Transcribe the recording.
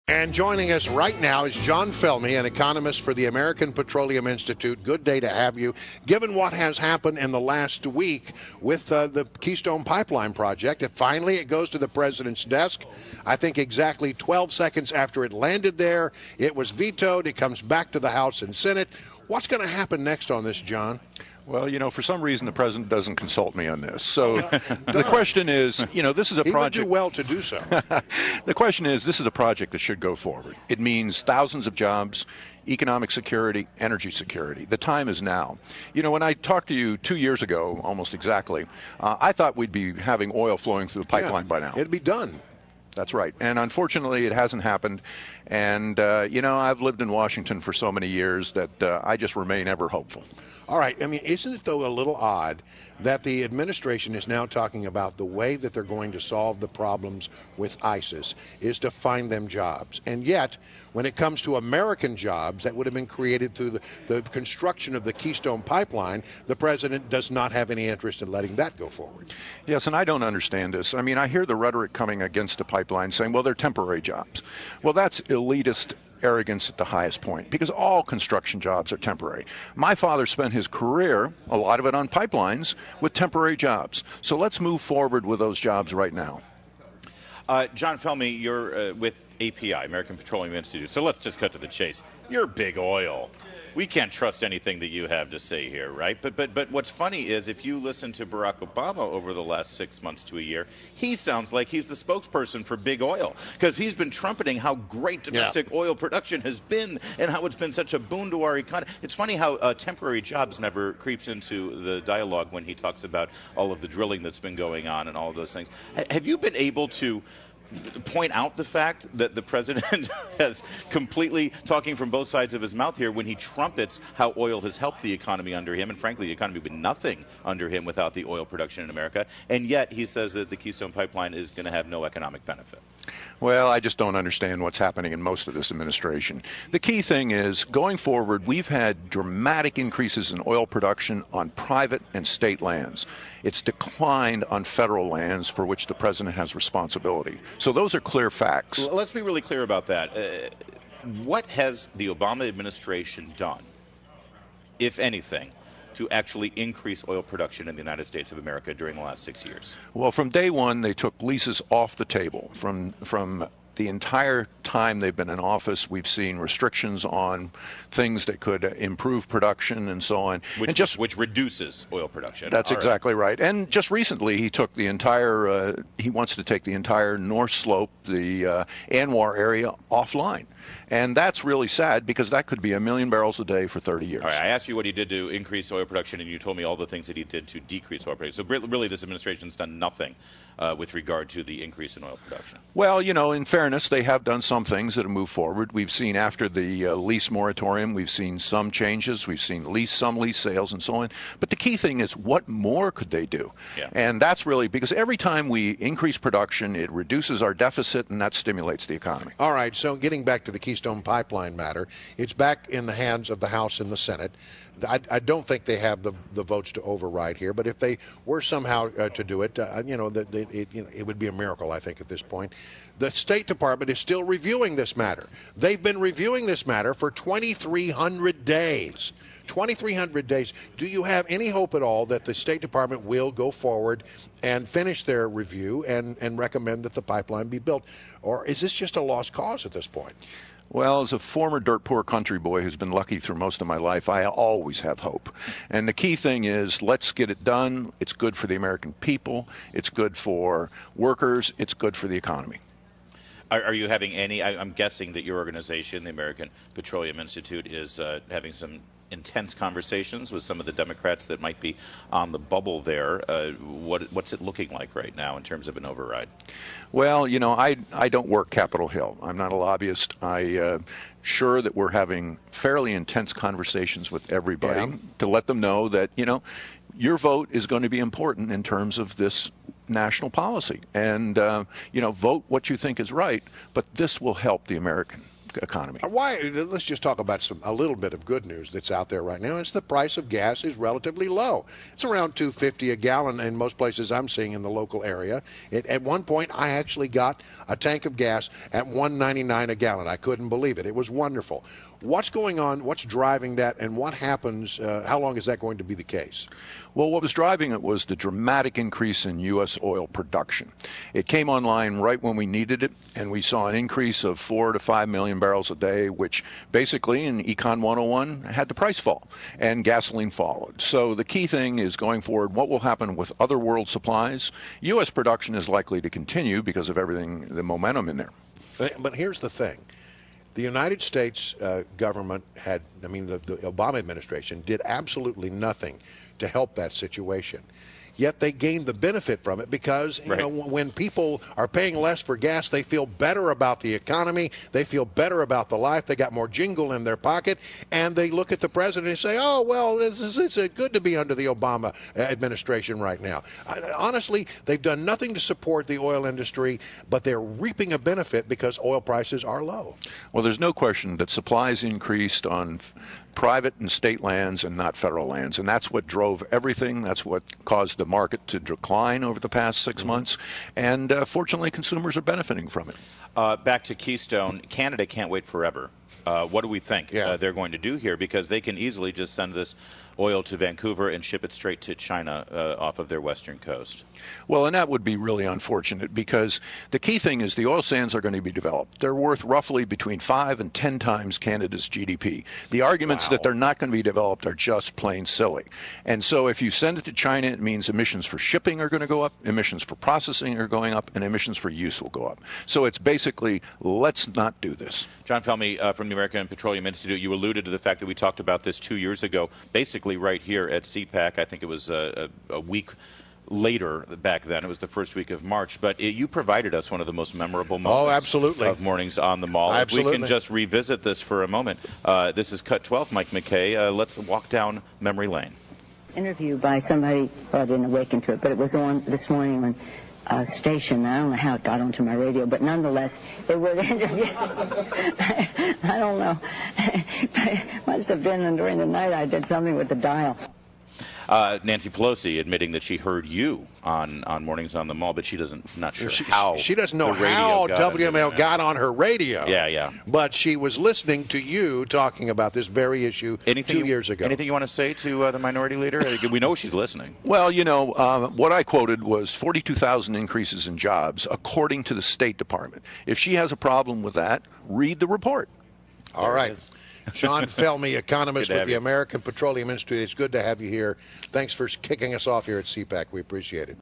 And joining us right now is John Felmy, an economist for the American Petroleum Institute. Good day to have you. Given what has happened in the last week with the Keystone Pipeline project, finally it goes to the president's desk. I think exactly 12 seconds after it landed there, it was vetoed. It comes back to the House and Senate. What's going to happen next on this, John? Well, for some reason the president doesn't consult me on this. So the question is, this is a project. He would do well to do so. The question is, this is a project that should go forward. It means thousands of jobs, economic security, energy security. The time is now. When I talked to you 2 years ago, almost exactly, I thought we'd be having oil flowing through the pipeline by now. It'd be done. That's right. And unfortunately, it hasn't happened. And, I've lived in Washington for so many years that I just remain ever hopeful. All right. Isn't it, though, a little odd that the administration is now talking about the way that they're going to solve the problems with ISIS is to find them jobs? And yet, when it comes to American jobs that would have been created through the construction of the Keystone Pipeline, the president does not have any interest in letting that go forward. Yes, and I don't understand this. I hear the rhetoric coming against the pipeline saying, well, they're temporary jobs. Well, that's elitist arrogance at the highest point, because all construction jobs are temporary. My father spent his career, a lot of it on pipelines, with temporary jobs. So let's move forward with those jobs right now. John Felmy, you're with API, American Petroleum Institute. So let's just cut to the chase. You're big oil. We can't trust anything that you have to say here, right? But what's funny is if you listen to Barack Obama over the last 6 months to a year, he sounds like he's the spokesperson for big oil, because he's been trumpeting how great domestic oil production has been and how it's been such a boon to our economy. It's funny how temporary jobs never creeps into the dialogue when he talks about all of the drilling that's been going on and all of those things. Have you been able to point out the fact that the president has completely talking from both sides of his mouth here when he trumpets how oil has helped the economy under him, and frankly the economy would be nothing under him without the oil production in America, and yet he says that the Keystone Pipeline is going to have no economic benefit? Well, I just don't understand what's happening in most of this administration. The key thing is, going forward, we've had dramatic increases in oil production on private and state lands. It's declined on federal lands for which the president has responsibility. So those are clear facts. Let's be really clear about that. What has the Obama administration done, if anything, to actually increase oil production in the United States of America during the last 6 years? Well, from day one, they took leases off the table. From the entire time they've been in office, we've seen restrictions on things that could improve production and so on. Which reduces oil production. That's exactly right. And just recently, he took the entire, he wants to take the entire North Slope, the Anwar area, offline. And that's really sad, because that could be 1 million barrels a day for 30 years. All right, I asked you what he did to increase oil production, and you told me all the things that he did to decrease oil production. So really, this administration's done nothing with regard to the increase in oil production. Well, in fairness, they have done some things that have moved forward. We've seen after the lease moratorium, we've seen some changes. We've seen some lease sales and so on. But the key thing is, what more could they do? Yeah. And that's really, because every time we increase production, it reduces our deficit, and that stimulates the economy. All right, so getting back to the Keystone Pipeline matter, it's back in the hands of the House and the Senate. I don't think they have the votes to override here, but if they were somehow to do it, it would be a miracle, I think, at this point. The State Department is still reviewing this matter. They've been reviewing this matter for 2,300 days. 2,300 days. Do you have any hope at all that the State Department will go forward and finish their review and recommend that the pipeline be built? Or is this just a lost cause at this point? Well, as a former dirt poor country boy who's been lucky through most of my life, I always have hope. And the key thing is, let's get it done. It's good for the American people. It's good for workers. It's good for the economy. Are you having any, I'm guessing that your organization, the American Petroleum Institute, is having some intense conversations with some of the Democrats that might be on the bubble there. What's it looking like right now in terms of an override? Well, I don't work Capitol Hill. I'm not a lobbyist. Sure that we're having fairly intense conversations with everybody to let them know that, your vote is going to be important in terms of this national policy. And, vote what you think is right, but this will help the American economy. Why? Let's just talk about a little bit of good news that's out there right now. It's the price of gas is relatively low. It's around $2.50 a gallon in most places I'm seeing in the local area. At one point, I actually got a tank of gas at $1.99 a gallon. I couldn't believe it. It was wonderful. What's going on? What's driving that? And what happens? How long is that going to be the case? Well, what was driving it was the dramatic increase in U.S. oil production. It came online right when we needed it, and we saw an increase of 4 to 5 million barrels a day, which basically in Econ 101 had the price fall, and gasoline followed. So the key thing is going forward, what will happen with other world supplies? U.S. production is likely to continue because of everything, the momentum in there. But here's the thing. The United States government the Obama administration did absolutely nothing to help that situation. Yet they gained the benefit from it because when people are paying less for gas, they feel better about the economy, they feel better about the life, they got more jingle in their pocket, and they look at the president and say, oh, well, it's good to be under the Obama administration right now. Honestly, they've done nothing to support the oil industry, but they're reaping a benefit because oil prices are low. Well, there's no question that supplies increased on private and state lands and not federal lands. And that's what drove everything. That's what caused the market to decline over the past 6 months. And fortunately, consumers are benefiting from it. Back to Keystone, Canada can't wait forever. What do we think they're going to do here? Because they can easily just send this oil to Vancouver and ship it straight to China off of their western coast. Well, and that would be really unfortunate because the key thing is the oil sands are going to be developed. They're worth roughly between 5 and 10 times Canada's GDP. The arguments that they're not going to be developed are just plain silly. And so if you send it to China, it means emissions for shipping are going to go up, emissions for processing are going up, and emissions for use will go up. So it's basically, let's not do this. John Felmy from the American Petroleum Institute, you alluded to the fact that we talked about this 2 years ago, basically right here at CPAC. I think it was a week later back then. It was the first week of March. But you provided us one of the most memorable moments of Mornings on the Mall. Absolutely. If we can just revisit this for a moment. This is Cut 12, Mike McKay. Let's walk down memory lane. Interview by somebody, well, I didn't awaken to it, but it was on this morning on station. I don't know how it got onto my radio, but nonetheless, it would interview. I don't know. It must have been during the night I did something with the dial. Nancy Pelosi admitting that she heard you on Mornings on the Mall, but she not sure how. She doesn't know how WML got on her radio. Yeah. But she was listening to you talking about this very issue 2 years ago. Anything you want to say to the minority leader? We know she's listening. Well, what I quoted was 42,000 increases in jobs, according to the State Department. If she has a problem with that, read the report. All right. John Felmy, economist with the American Petroleum Institute. It's good to have you here. Thanks for kicking us off here at CPAC. We appreciate it.